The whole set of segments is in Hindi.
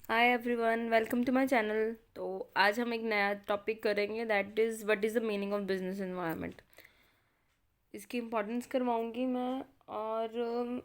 Hi everyone, welcome to my channel. तो आज हम एक नया टॉपिक करेंगे, that is what is the meaning of business environment. इसकी इम्पोर्टेंस करवाऊंगी मैं, और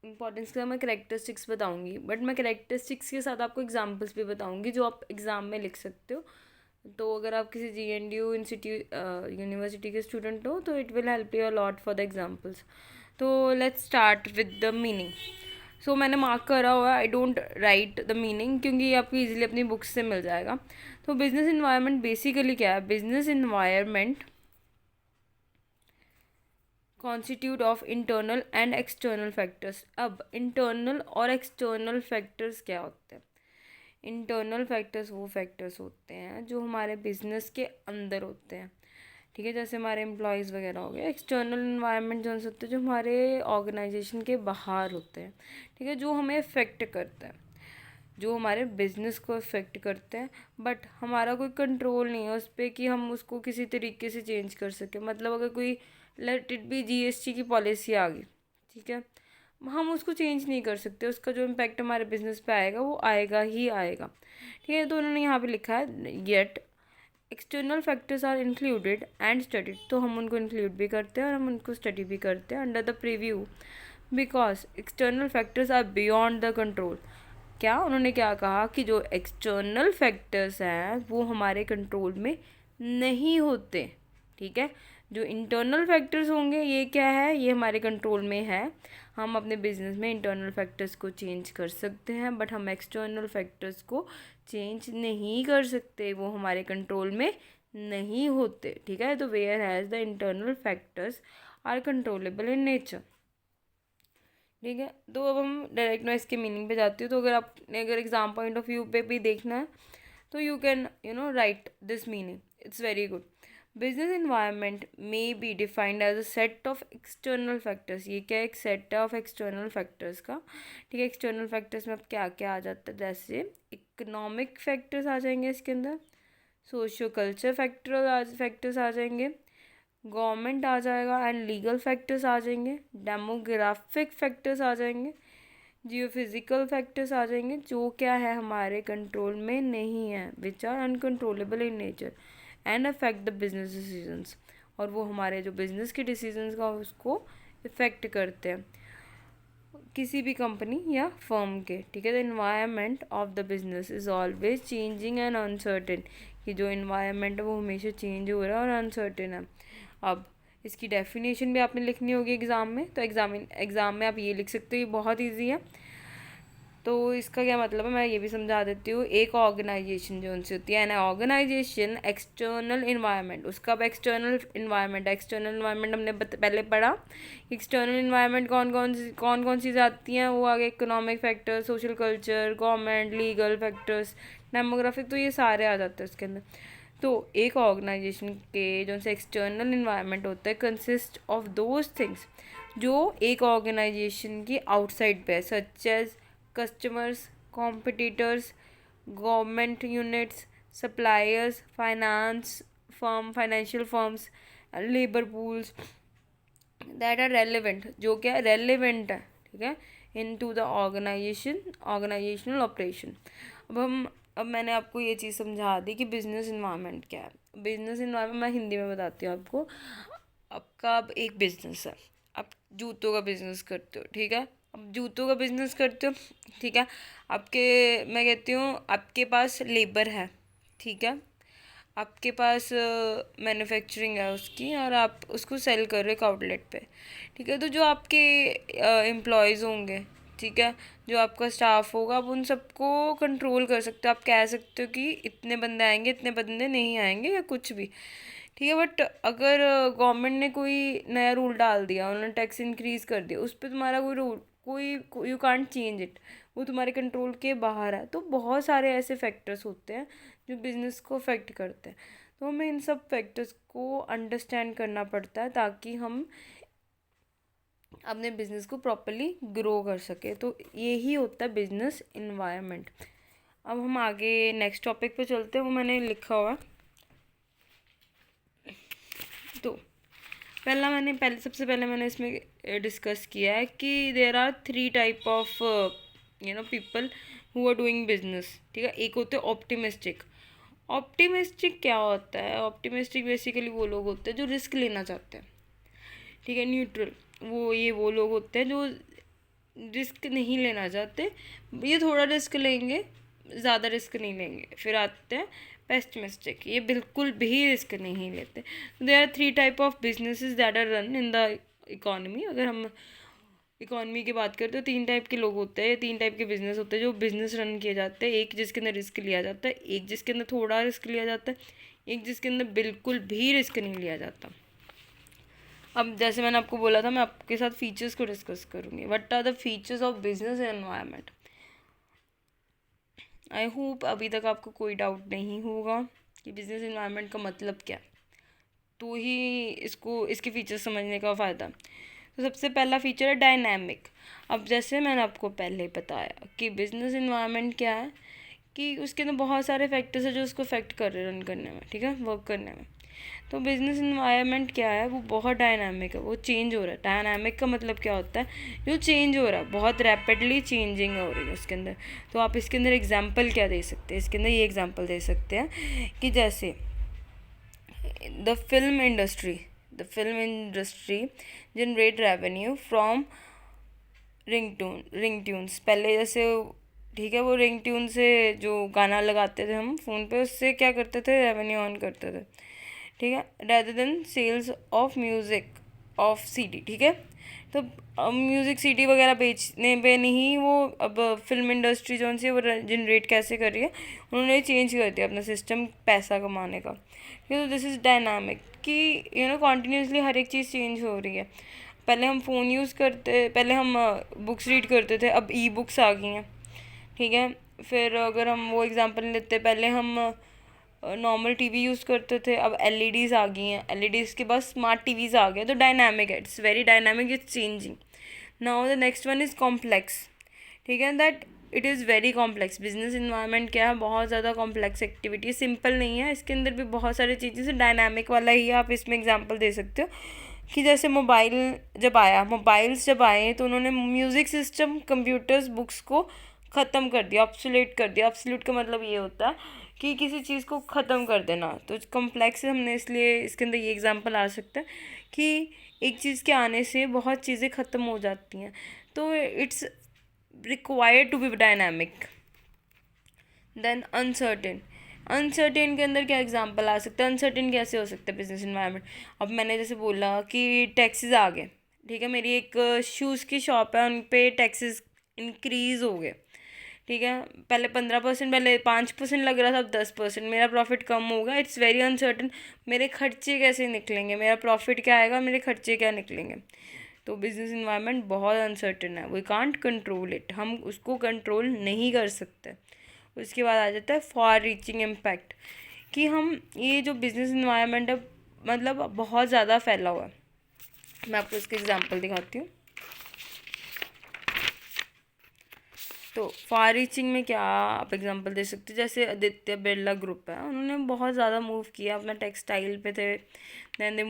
इम्पोर्टेंस का मैं करेक्टरिस्टिक्स बताऊंगी, बट मैं करेक्टरिस्टिक्स के साथ आपको एग्जांपल्स भी बताऊंगी जो आप एग्ज़ाम में लिख सकते हो। तो अगर आप किसी GNDU इंस्टीट्यूट यूनिवर्सिटी के स्टूडेंट हो तो it will help you a lot for the examples. तो let's start with the meaning. So मैंने मार्क करा हुआ है, I don't write the meaning क्योंकि ये आपको इजीली अपनी बुक्स से मिल जाएगा। तो बिजनेस इन्वायरमेंट बेसिकली क्या है? Business environment constitute of internal and external factors. अब इंटरनल और एक्सटर्नल फैक्टर्स क्या होते हैं? इंटरनल फैक्टर्स वो फैक्टर्स होते हैं जो हमारे बिजनेस के अंदर होते हैं, ठीक है, जैसे हमारे एम्प्लॉयज़ वगैरह हो गए। एक्सटर्नल इन्वायरमेंट जो होते हैं जो हमारे ऑर्गेनाइजेशन के बाहर होते हैं, ठीक है, जो हमें अफेक्ट करते हैं, जो हमारे बिजनेस को अफेक्ट करते हैं, बट हमारा कोई कंट्रोल नहीं है उस पर कि हम उसको किसी तरीके से चेंज कर सकें। मतलब अगर कोई लेट इट बी GST की पॉलिसी आ गई, ठीक है, हम उसको चेंज नहीं कर सकते, उसका जो इम्पैक्ट हमारे बिजनेस पे आएगा वो आएगा ही आएगा, ठीक है। तो उन्होंने यहाँ पे लिखा है yet external factors are included and studied. तो हम उनको इंक्लूड भी करते हैं और हम उनको स्टडी भी करते हैं under the preview, because external factors are beyond the control. क्या उन्होंने क्या कहा कि जो एक्सटर्नल फैक्टर्स हैं वो हमारे कंट्रोल में नहीं होते, ठीक है। जो इंटरनल फैक्टर्स होंगे ये क्या है? ये हमारे कंट्रोल में है। हम अपने बिजनेस में इंटरनल फैक्टर्स को चेंज कर सकते हैं, बट हम एक्सटर्नल फैक्टर्स को चेंज नहीं कर सकते, वो हमारे कंट्रोल में नहीं होते, ठीक है। तो where has the internal factors are controllable in nature, ठीक है। तो अब हम डायरेक्ट ना इसके मीनिंग पे जाती हूँ। तो अगर एग्जाम पॉइंट ऑफ व्यू पे भी देखना है तो you can write this meaning, it's very good. Business environment may be defined as a set of external factors. ये क्या है? एक सेट ऑफ एक्सटर्नल फैक्टर्स का, ठीक है। एक्सटर्नल फैक्टर्स में अब क्या क्या आ जाता है? जैसे इकोनॉमिक फैक्टर्स आ जाएंगे इसके अंदर, सोशियो कल्चर फैक्टर्स आ जाएंगे, गवर्नमेंट आ जाएगा एंड लीगल फैक्टर्स आ जाएंगे, डेमोग्राफिक फैक्टर्स आ जाएंगे, जियोफिजिकल फैक्टर्स आ जाएंगे, जो क्या है हमारे कंट्रोल में नहीं है, which are uncontrollable in nature and affect the business decisions. और वो हमारे जो बिजनेस के डिसीजंस का उसको इफेक्ट करते हैं, किसी भी कंपनी या फर्म के, ठीक है। The environment of the business is always changing and uncertain. कि जो इन्वायरमेंट है वो हमेशा चेंज हो रहा है और अनसर्टेन है। अब इसकी डेफिनेशन भी आपने लिखनी होगी एग्ज़ाम में, तो एग्ज़ाम में आप ये लिख सकते हो, ये बहुत ईजी है। तो इसका क्या मतलब है मैं ये भी समझा देती हूँ। एक ऑर्गेनाइजेशन जो उनसे होती है ना, ऑर्गेनाइजेशन एक्सटर्नल इन्वायरमेंट, उसका अब एक्सटर्नल इन्वायरमेंट हमने पहले पढ़ा। एक्सटर्नल इन्वायरमेंट कौन कौन सी आती हैं? वो आगे economic factors, social culture, government, legal factors, demographic, तो ये सारे आ जाते हैं उसके अंदर। तो एक ऑर्गेनाइजेशन के जो से एक्सटर्नल इन्वायरमेंट होता है कंसिस्ट ऑफ दोज थिंग्स जो एक ऑर्गेनाइजेशन की आउटसाइड पे है, such as customers, competitors, government units, suppliers, financial firms, labour pools that are relevant, जो क्या रेलिवेंट है, ठीक है, into the organisational operation. अब मैंने आपको ये चीज़ समझा दी कि बिजनेस इन्वायरमेंट क्या है। बिजनेस इन्वायरमेंट मैं हिंदी में बताती हूँ आपको। आपका अब एक बिजनेस है, आप जूतों का बिजनेस करते हो, ठीक है। अब जूतों का बिजनेस करते हो, ठीक है। आपके मैं कहती हूँ आपके पास लेबर है, ठीक है, आपके पास मैन्युफैक्चरिंग है उसकी, और आप उसको सेल कर रहे हो एक आउटलेट पे, ठीक है। तो जो आपके एम्प्लॉयज़ होंगे, ठीक है, जो आपका स्टाफ होगा, आप उन सबको कंट्रोल कर सकते हो। आप कह सकते हो कि इतने बंदे आएंगे, इतने बंदे नहीं आएंगे, या कुछ भी, ठीक है। बट अगर गवर्नमेंट ने कोई नया रूल डाल दिया, उन्होंने टैक्स इंक्रीज़ कर दिया, उस पर तुम्हारा कोई रूल, कोई यू कांट चेंज इट, वो तुम्हारे कंट्रोल के बाहर है। तो बहुत सारे ऐसे फैक्टर्स होते हैं जो बिज़नेस को अफेक्ट करते हैं। तो हमें इन सब फैक्टर्स को अंडरस्टैंड करना पड़ता है ताकि हम अपने बिजनेस को प्रॉपरली ग्रो कर सके। तो यही होता है बिजनेस इन्वायरमेंट। अब हम आगे नेक्स्ट टॉपिक पे चलते हैं, वो मैंने लिखा हुआ। तो सबसे पहले मैंने इसमें डिस्कस किया है कि there are 3 type of people who are doing business, ठीक है। एक होते हैं ऑप्टिमिस्टिक। ऑप्टिमिस्टिक क्या होता है? ऑप्टिमिस्टिक बेसिकली वो लोग होते हैं जो रिस्क लेना चाहते हैं, ठीक है। न्यूट्रल वो लोग होते हैं जो रिस्क नहीं लेना चाहते, ये थोड़ा रिस्क लेंगे, ज़्यादा रिस्क नहीं लेंगे। फिर आते हैं पेस्टिमिस्टिक, ये बिल्कुल भी रिस्क नहीं लेते। There are 3 type of businesses that are run in the economy. अगर हम इकोनॉमी की बात करते हैं तो 3 टाइप के लोग होते हैं, 3 टाइप के बिजनेस होते हैं जो बिजनेस रन किए जाते हैं। एक जिसके अंदर रिस्क लिया जाता है, एक जिसके अंदर थोड़ा रिस्क लिया जाता है, एक जिसके अंदर बिल्कुल भी रिस्क नहीं लिया जाता। अब जैसे मैंने आपको बोला था, मैं आपके साथ फीचर्स को डिस्कस करूँगी। What are the features of business environment. I hope अभी तक आपको कोई डाउट नहीं होगा कि बिजनेस एनवायरनमेंट का मतलब क्या है, तो ही इसके फीचर्स समझने का फ़ायदा। तो सबसे पहला फीचर है डायनामिक। अब जैसे मैंने आपको पहले बताया कि बिजनेस एनवायरनमेंट क्या है, कि उसके अंदर बहुत सारे फैक्टर्स हैं जो उसको अफेक्ट कर रहे हैं रन करने में, ठीक है, वर्क करने में। तो बिजनेस इन्वायरमेंट क्या है, वो बहुत डायनामिक है, वो चेंज हो रहा है। डायनामिक का मतलब क्या होता है? जो चेंज हो रहा है, बहुत रैपिडली चेंजिंग हो रही है उसके अंदर। तो आप इसके अंदर एग्जांपल क्या दे सकते हैं? इसके अंदर ये एग्जांपल दे सकते हैं कि जैसे the film industry generate revenue from ring tunes. पहले जैसे, ठीक है, वो रिंग ट्यून से जो गाना लगाते थे हम फ़ोन पे, उससे क्या करते थे? रेवेन्यू अर्न करते थे, ठीक है, rather than sales of music of CD, ठीक है। तो अब म्यूज़िक सीडी वगैरह बेचने पे नहीं, वो अब फिल्म इंडस्ट्री जो सी वो जनरेट कैसे कर रही है, उन्होंने चेंज कर दिया अपना सिस्टम पैसा कमाने का, ठीक है। तो दिस इज़ डायनामिक कि कॉन्टीन्यूसली हर एक चीज़ चेंज हो रही है। पहले हम फ़ोन यूज़ करते, पहले हम बुक्स रीड करते थे, अब ई बुक्स आ गई हैं, ठीक है। फिर अगर हम वो एग्ज़ाम्पल लेते, पहले हम नॉर्मल टीवी यूज़ करते थे, अब एलईडीज़ आ गई हैं, एलईडीज़ के बाद स्मार्ट टीवीज़ आ गए। तो डायनामिक है, it's very dynamic, it's changing. Now the next one is complex, ठीक है, that it is very complex. Business environment क्या है? बहुत ज़्यादा कॉम्प्लेक्स एक्टिविटी, सिंपल नहीं है, इसके अंदर भी बहुत सारी चीज़ें से डायनामिक वाला ही आप इसमें एग्जाम्पल दे सकते हो। कि जैसे मोबाइल्स जब आए तो उन्होंने म्यूज़िक सिस्टम, कंप्यूटर्स, बुक्स को ख़त्म कर दिया, ऑब्सोलेट कर दिया। ऑब्सोलेट का मतलब ये होता है कि किसी चीज़ को ख़त्म कर देना। तो कॉम्प्लेक्स हमने इसलिए इसके अंदर ये एग्जांपल आ सकता है कि एक चीज़ के आने से बहुत चीज़ें ख़त्म हो जाती हैं, तो it's required to be dynamic. Then uncertain के अंदर क्या एग्जांपल आ सकता है? अनसर्टेन कैसे हो सकता है बिजनेस इन्वायरमेंट? अब मैंने जैसे बोला कि टैक्सेस आ गए, ठीक है, मेरी एक शूज़ की शॉप है, उन पे टैक्सेस इंक्रीज़ हो गए, ठीक है। पहले 15%, पहले 5% लग रहा था, अब 10%, मेरा प्रॉफिट कम होगा। It's very uncertain. मेरे खर्चे कैसे निकलेंगे, मेरा प्रॉफिट क्या आएगा, मेरे खर्चे क्या निकलेंगे? तो बिजनेस इन्वायरमेंट बहुत अनसर्टन है, वी कांट कंट्रोल इट, हम उसको कंट्रोल नहीं कर सकते। उसके बाद आ जाता है फॉर रीचिंग इम्पैक्ट, कि हम ये जो बिजनेस इन्वायरमेंट है मतलब बहुत ज़्यादा फैला हुआ है। मैं आपको इसके एग्जांपल दिखाती हूँ। तो फार रीचिंग में क्या आप एग्जांपल दे सकते हैं? जैसे आदित्य बिरला ग्रुप है, उन्होंने बहुत ज़्यादा मूव किया, अपना टेक्सटाइल पे थे, then they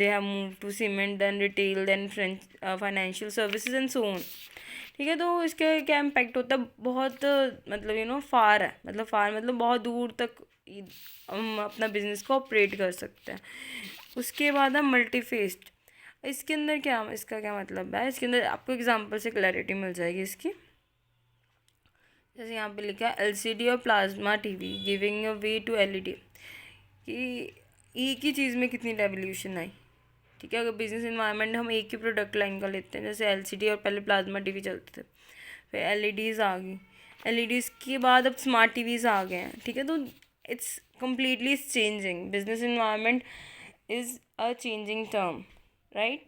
have move to cement, then retail, then financial services and so on, ठीक है। तो इसका क्या इम्पैक्ट होता है? बहुत मतलब फार है, मतलब फार मतलब बहुत दूर तक हम अपना बिजनेस को ऑपरेट कर सकते हैं। उसके बाद है मल्टीफेस्ड। इसका क्या मतलब है? इसके अंदर आपको एग्जांपल से क्लैरिटी मिल जाएगी इसकी। जैसे यहाँ पे लिखा है एलसीडी और plasma TV giving a way to LED, कि एक ही चीज़ में कितनी रेवोल्यूशन आई, ठीक है। अगर बिजनेस इन्वायरमेंट हम एक ही प्रोडक्ट लाइन का लेते हैं, जैसे एलसीडी और पहले प्लाज्मा टीवी चलते थे, फिर एलईडीज़ आ गई, एलईडीज़ के बाद अब स्मार्ट टीवीज़ आ गए हैं, ठीक है। तो it's completely changing, business environment is a changing term, right?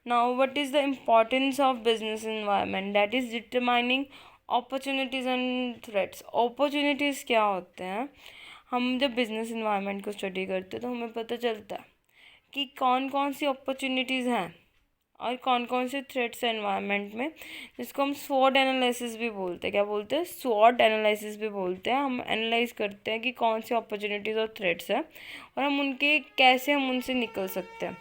Now, what is the importance of business environment? That is determining opportunities and threats. Opportunities क्या होते हैं? हम जब बिजनेस इन्वायरमेंट को स्टडी करते हैं तो हमें पता चलता है कि कौन कौन सी अपॉर्चुनिटीज़ हैं और कौन कौन से थ्रेट्स हैं एनवायरनमेंट में, जिसको हम स्वॉट एनालिसिस भी बोलते हैं। क्या बोलते हैं? स्वॉट एनालिसिस भी बोलते हैं। हम एनालाइज करते हैं कि कौन सी अपॉर्चुनिटीज़ और थ्रेट्स हैं और हम उनसे निकल सकते हैं।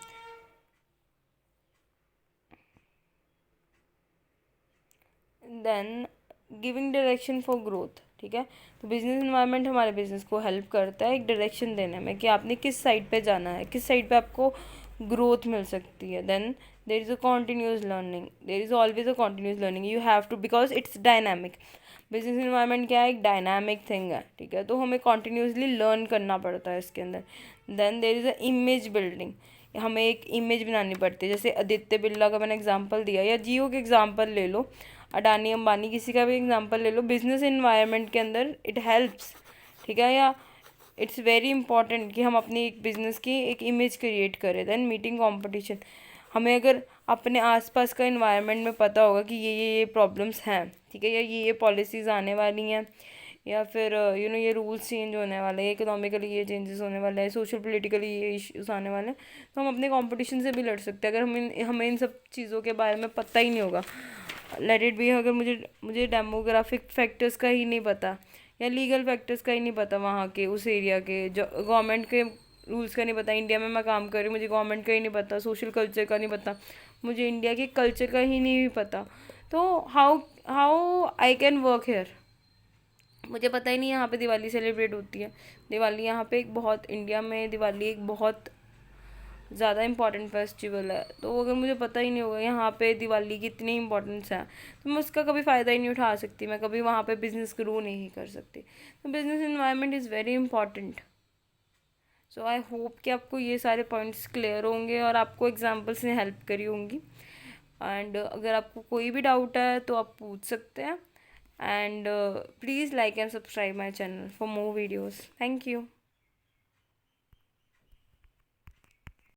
Then giving direction for growth, ठीक है। तो बिजनेस इन्वायरमेंट हमारे बिजनेस को हेल्प करता है एक डायरेक्शन देने में कि आपने किस साइड पे जाना है, किस साइड पे आपको ग्रोथ मिल सकती है। Then there is a continuous learning, there is always a continuous learning, you have to, because it's dynamic. Business environment क्या है, एक डायनामिक थिंग है, ठीक है। तो हमें कॉन्टीन्यूसली लर्न करना पड़ता है इसके अंदर। Then there is a image building, हमें एक इमेज बनानी पड़ती है। जैसे आदित्य बिरला का मैंने एग्जांपल दिया, या जियो के एग्जांपल ले लो, अडानी अंबानी, किसी का भी एग्जांपल ले लो, बिजनेस इन्वायरमेंट के अंदर इट हेल्प्स, ठीक है। या इट्स वेरी इंपॉर्टेंट कि हम अपनी एक बिज़नेस की एक इमेज क्रिएट करें। देन मीटिंग कंपटीशन, हमें अगर अपने आसपास का इन्वायरमेंट में पता होगा कि ये प्रॉब्लम्स हैं, ठीक है, या ये पॉलिसीज़ आने वाली हैं, या फिर ये रूल्स चेंज होने वाले हैं, इकोनॉमिकली ये चेंजेस होने वाले हैं, सोशल पोलिटिकली ये इश्यूज आने वाले हैं, तो हम अपने कंपटीशन से भी लड़ सकते हैं। अगर हमें इन सब चीज़ों के बारे में पता ही नहीं होगा, लेट इट बी, अगर मुझे डेमोग्राफिक फैक्टर्स का ही नहीं पता, या लीगल फैक्टर्स का ही नहीं पता, वहाँ के उस एरिया के जो गवर्नमेंट के रूल्स का नहीं पता, इंडिया में मैं काम कर रही हूँ, मुझे गवर्नमेंट का ही नहीं पता, सोशल कल्चर का नहीं पता, मुझे इंडिया के कल्चर का ही नहीं पता, तो how how I can work here. मुझे पता ही नहीं यहाँ पे दिवाली सेलिब्रेट होती है। दिवाली यहाँ पे एक बहुत, इंडिया में दिवाली एक बहुत ज़्यादा इम्पॉर्टेंट फेस्टिवल है। तो अगर मुझे पता ही नहीं होगा यहाँ पे दिवाली की इतनी इंपॉर्टेंस है, तो मैं उसका कभी फ़ायदा ही नहीं उठा सकती, मैं कभी वहाँ पे बिज़नेस ग्रो नहीं कर सकती। तो business environment is very important. So I hope कि आपको ये सारे पॉइंट्स क्लियर होंगे और आपको एग्जाम्पल्स ने हेल्प करी होंगी। एंड अगर आपको कोई भी डाउट है तो आप पूछ सकते हैं। And please like and subscribe my channel for more videos. Thank you.